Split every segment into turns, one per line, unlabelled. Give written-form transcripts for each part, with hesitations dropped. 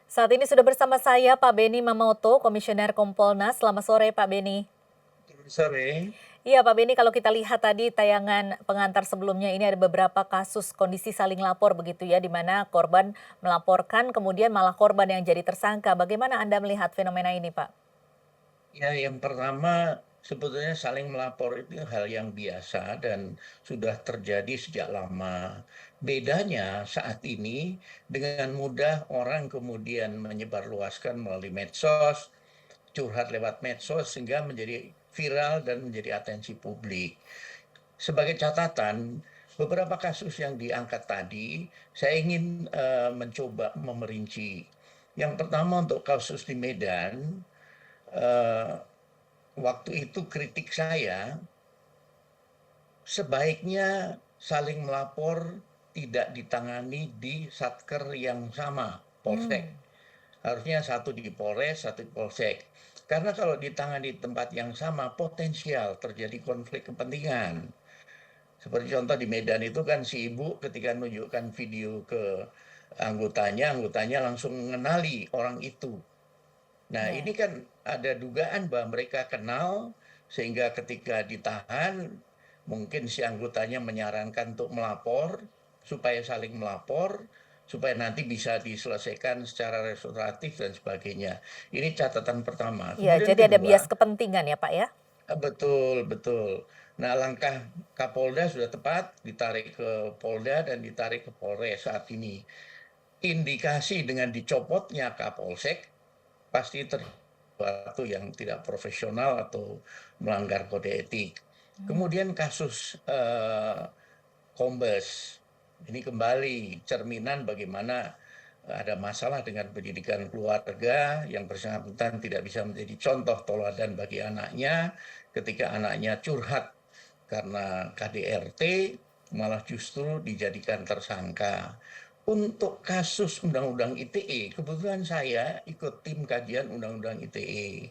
Saat ini sudah bersama saya Pak Beni Mamoto, Komisioner Kompolnas. Selamat sore Pak Beni.
Selamat sore.
Iya Pak Beni, kalau kita lihat tadi tayangan pengantar sebelumnya ini ada beberapa kasus kondisi saling lapor begitu ya, di mana korban melaporkan kemudian malah korban yang jadi tersangka. Bagaimana Anda melihat fenomena ini Pak?
Ya, yang pertama sebetulnya saling melapor itu hal yang biasa dan sudah terjadi sejak lama. Bedanya saat ini dengan mudah orang kemudian menyebarluaskan melalui medsos, curhat lewat medsos sehingga menjadi viral dan menjadi atensi publik. Sebagai catatan, beberapa kasus yang diangkat tadi, saya ingin mencoba memerinci. Yang pertama untuk kasus di Medan, eh, waktu itu kritik saya sebaiknya saling melapor tidak ditangani di satker yang sama, polsek.
Hmm,
Harusnya satu di Polres, satu di Polsek. Karena kalau ditangani di tempat yang sama, potensial terjadi konflik kepentingan. Seperti contoh di Medan itu kan si ibu ketika menunjukkan video ke anggotanya langsung mengenali orang itu. Nah,
ya.
ini kan ada dugaan bahwa mereka kenal, sehingga ketika ditahan, mungkin si anggotanya menyarankan untuk melapor, supaya saling melapor, supaya nanti bisa diselesaikan secara restoratif dan sebagainya. Ini catatan pertama.
Iya,
Kemudian
jadi ada bias
kedua,
kepentingan ya Pak ya?
betul, betul. Nah, langkah Kapolda sudah tepat, ditarik ke Polda dan ditarik ke Polres saat ini. Indikasi dengan dicopotnya Kapolsek, pasti sesuatu yang tidak profesional atau melanggar kode etik.
Hmm,
Kemudian kasus Kombes, ini kembali cerminan bagaimana ada masalah dengan pendidikan keluarga yang bersangkutan tidak bisa menjadi contoh teladan bagi anaknya ketika anaknya curhat karena KDRT malah justru dijadikan tersangka. Untuk kasus Undang-Undang ITE, kebetulan saya ikut tim kajian Undang-Undang ITE.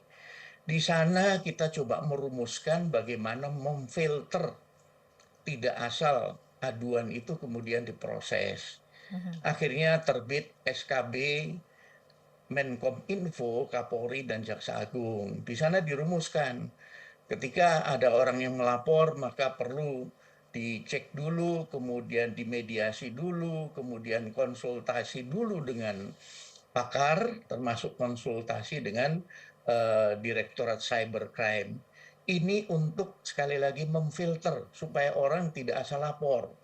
Di sana kita coba merumuskan bagaimana memfilter tidak asal aduan itu kemudian diproses.
mhm.
Akhirnya terbit SKB Menkominfo, Kapolri, dan Jaksa Agung. Di sana dirumuskan, ketika ada orang yang melapor, maka perlu dicek dulu, kemudian dimediasi dulu, kemudian konsultasi dulu dengan pakar, termasuk konsultasi dengan Direktorat Cybercrime. Ini untuk sekali lagi memfilter supaya orang tidak asal lapor.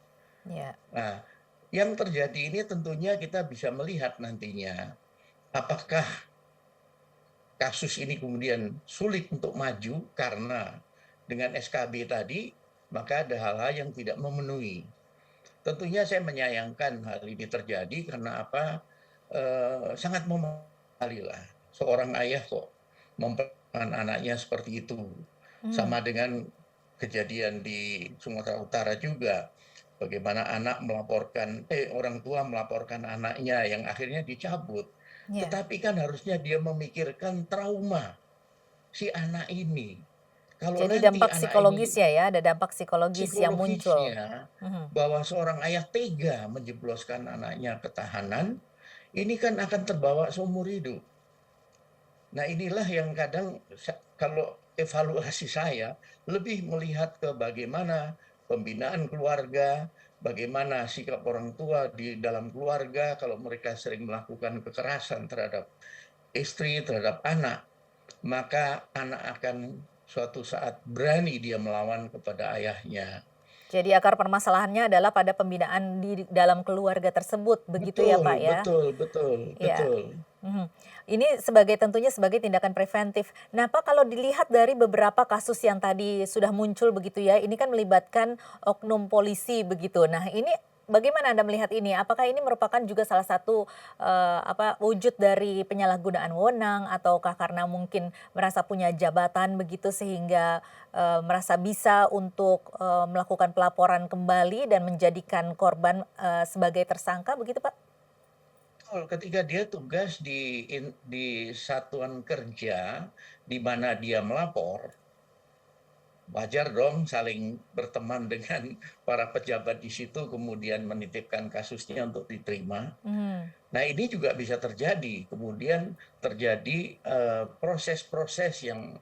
Ya.
Nah, yang terjadi ini tentunya kita bisa melihat nantinya apakah kasus ini kemudian sulit untuk maju karena dengan SKB tadi, maka ada hal-hal yang tidak memenuhi. Tentunya saya menyayangkan hal ini terjadi karena apa? Sangat memali lah. Seorang ayah kok memperlakukan anaknya seperti itu.
Hmm,
Sama dengan kejadian di Sumatera Utara juga. Bagaimana anak melaporkan, orang tua melaporkan anaknya yang akhirnya dicabut.
ya.
Tetapi kan harusnya dia memikirkan trauma si anak ini. Kalau
Jadi
nanti
dampak
anak ini
psikologisnya ya, ada dampak psikologis yang muncul.
psikologisnya
Mhm.
bahwa seorang ayah tega menjebloskan anaknya ke tahanan, ini kan akan terbawa seumur hidup. Nah, inilah yang kadang kalau evaluasi saya lebih melihat ke bagaimana pembinaan keluarga, bagaimana sikap orang tua di dalam keluarga kalau mereka sering melakukan kekerasan terhadap istri, terhadap anak, maka anak akan suatu saat berani dia melawan kepada ayahnya.
Jadi akar permasalahannya adalah pada pembinaan di dalam keluarga tersebut, begitu ya
Betul,
Pak ya?
betul, betul,
Iya.
betul.
Mhm. Ini tentunya sebagai tindakan preventif. Nah, Pak, kalau dilihat dari beberapa kasus yang tadi sudah muncul begitu ya, ini kan melibatkan oknum polisi begitu. Nah, ini bagaimana Anda melihat ini? Apakah ini merupakan juga salah satu wujud dari penyalahgunaan wewenang ataukah karena mungkin merasa punya jabatan begitu sehingga merasa bisa untuk melakukan pelaporan kembali dan menjadikan korban sebagai tersangka begitu, Pak?
Ketika dia tugas di satuan kerja di mana dia melapor, wajar dong saling berteman dengan para pejabat di situ kemudian menitipkan kasusnya untuk diterima.
Hmm.
Nah, ini juga bisa terjadi, kemudian terjadi, proses-proses yang,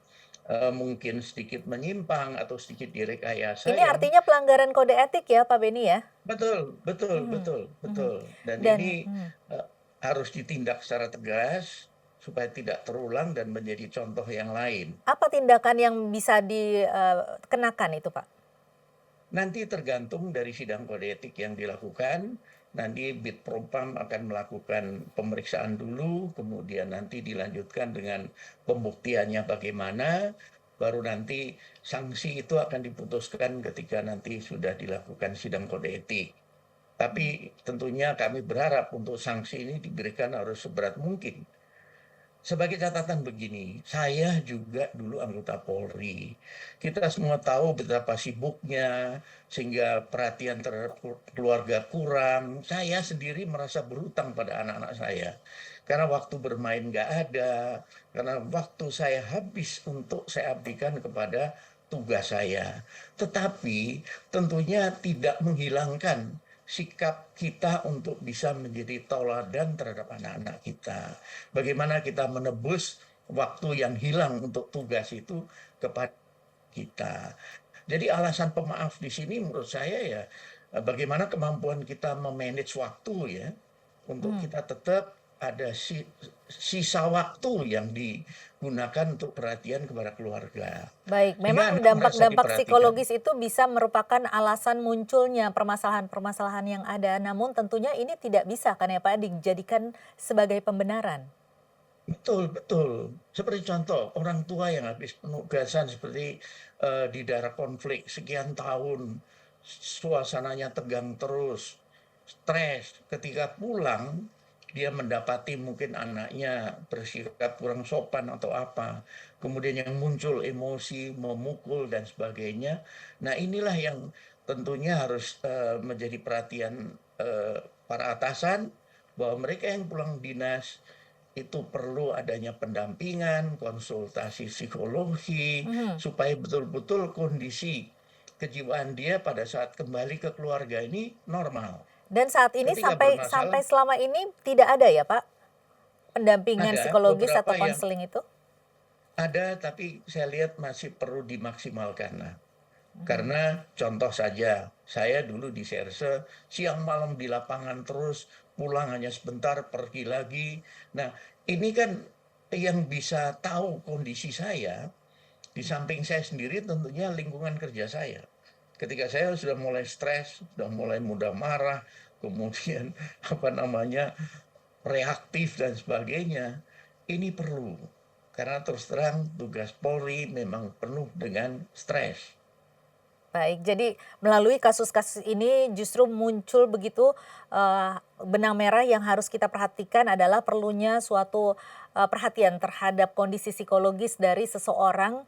mungkin sedikit menyimpang atau sedikit direkayasa
Ini
yang
artinya pelanggaran kode etik ya Pak Beni ya?
betul betul
Mhm,
betul
mhm.
betul, dan
Dan
ini, harus ditindak secara tegas supaya tidak terulang dan menjadi contoh yang lain.
apa tindakan yang bisa dikenakan itu Pak?
Nanti tergantung dari sidang kode etik yang dilakukan, nanti Bitpropam akan melakukan pemeriksaan dulu, kemudian nanti dilanjutkan dengan pembuktiannya bagaimana, baru nanti sanksi itu akan diputuskan ketika nanti sudah dilakukan sidang kode etik. Tapi tentunya kami berharap untuk sanksi ini diberikan harus seberat mungkin. Sebagai catatan begini, saya juga dulu anggota Polri. Kita semua tahu betapa sibuknya, sehingga perhatian terhadap keluarga kurang. Saya sendiri merasa berhutang pada anak-anak saya. Karena waktu bermain nggak ada, karena waktu saya habis untuk saya abdikan kepada tugas saya. Tetapi tentunya tidak menghilangkan sikap kita untuk bisa menjadi tauladan terhadap anak-anak kita. Bagaimana kita menebus waktu yang hilang untuk tugas itu kepada kita. Jadi alasan pemaaf di sini menurut saya ya bagaimana kemampuan kita memanage waktu ya untuk
Mhm.
kita tetap ada sisa waktu yang digunakan untuk perhatian kepada keluarga.
Baik,
Sehingga
memang
anak merasa
dampak-dampak
diperhatikan.
psikologis itu bisa merupakan alasan munculnya permasalahan-permasalahan yang ada, namun tentunya ini tidak bisa kan ya Pak dijadikan sebagai pembenaran?
Betul betul. Seperti contoh, orang tua yang habis penugasan seperti, di daerah konflik sekian tahun, suasananya tegang terus, stres, ketika pulang, dia mendapati mungkin anaknya bersikap kurang sopan atau apa, kemudian yang muncul emosi, memukul dan sebagainya. Nah, inilah yang tentunya harus, menjadi perhatian, para atasan, bahwa mereka yang pulang dinas itu perlu adanya pendampingan, konsultasi psikologi,
Mhm.
supaya betul-betul kondisi kejiwaan dia pada saat kembali ke keluarga ini normal.
Dan saat ini
Ketika
sampai
bermasalah,
sampai selama ini tidak ada ya Pak, pendampingan
ada
psikologis
beberapa
atau
yang
konseling itu?
ada, tapi saya lihat masih perlu dimaksimalkan. Nah,
Mhm.
karena contoh saja, saya dulu di Serse, siang malam di lapangan terus, pulang hanya sebentar, pergi lagi. Nah, ini kan yang bisa tahu kondisi saya, di samping saya sendiri tentunya lingkungan kerja saya. Ketika saya sudah mulai stres, sudah mulai mudah marah, kemudian apa namanya reaktif dan sebagainya, ini perlu. Karena terus terang tugas Polri memang penuh dengan stres.
Baik, jadi melalui kasus-kasus ini justru muncul begitu, benang merah yang harus kita perhatikan adalah perlunya suatu, perhatian terhadap kondisi psikologis dari seseorang,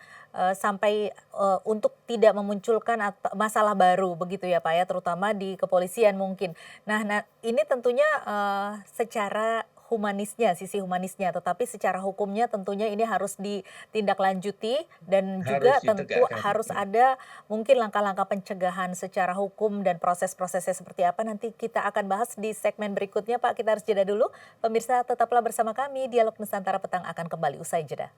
sampai, untuk tidak memunculkan masalah baru begitu ya, Pak, ya, terutama di kepolisian mungkin. Nah ini tentunya, secara humanisnya, sisi humanisnya, tetapi secara hukumnya tentunya ini harus ditindaklanjuti dan
Harus
juga tentu
ditegakkan.
harus ada mungkin langkah-langkah pencegahan secara hukum dan proses-prosesnya seperti apa nanti kita akan bahas di segmen berikutnya Pak, kita harus jeda dulu. Pemirsa tetaplah bersama kami, Dialog Nusantara Petang akan kembali usai jeda.